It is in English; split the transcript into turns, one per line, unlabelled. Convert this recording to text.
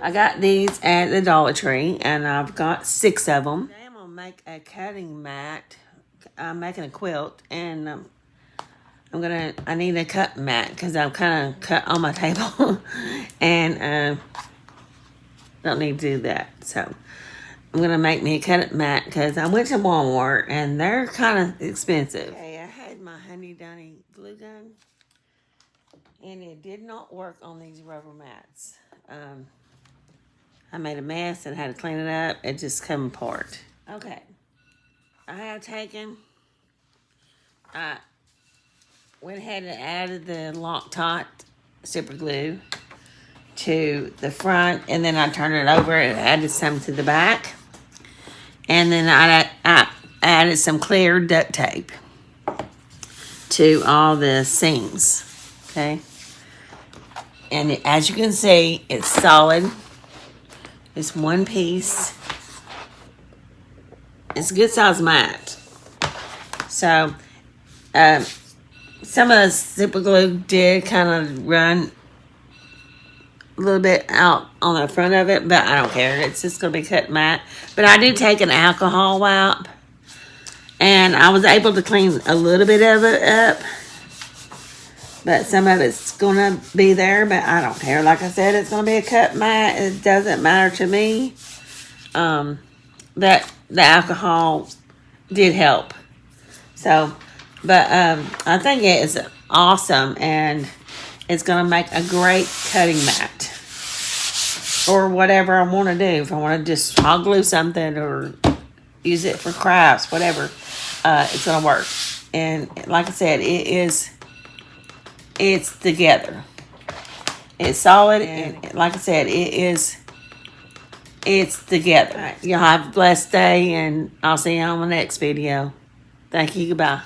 I got these at the Dollar Tree, and I've got 6 of them. Today I'm gonna make a cutting mat. I'm making a quilt, and I need a cut mat because I've kind of cut on my table, and don't need to do that. So I'm gonna make me a cut mat because I went to Walmart and they're kind of expensive. Okay, I had my Honey Dunny glue gun, and it did not work on these rubber mats. I made a mess and had to clean it up. It just come apart. Okay, I have taken. Went ahead and added the Loctite super glue to the front, and then I turned it over and added some to the back, and then I added some clear duct tape to all the seams. Okay, and as you can see, it's solid. It's one piece. It's a good size mat. So some of the super glue did kind of run a little bit out on the front of it, but I don't care. It's just going to be cut matte. But I did take an alcohol wipe, and I was able to clean a little bit of it up. But some of it's going to be there, but I don't care. Like I said, it's going to be a cut matte. It doesn't matter to me. That the alcohol did help. So, but I think it is awesome, and it's going to make a great cutting mat. Or whatever I want to do. If I want to just hot glue something or use it for crafts, whatever, it's going to work. And like I said, it's together. It's solid, and like I said, it's together. All right, y'all have a blessed day, and I'll see you on the next video. Thank you. Goodbye.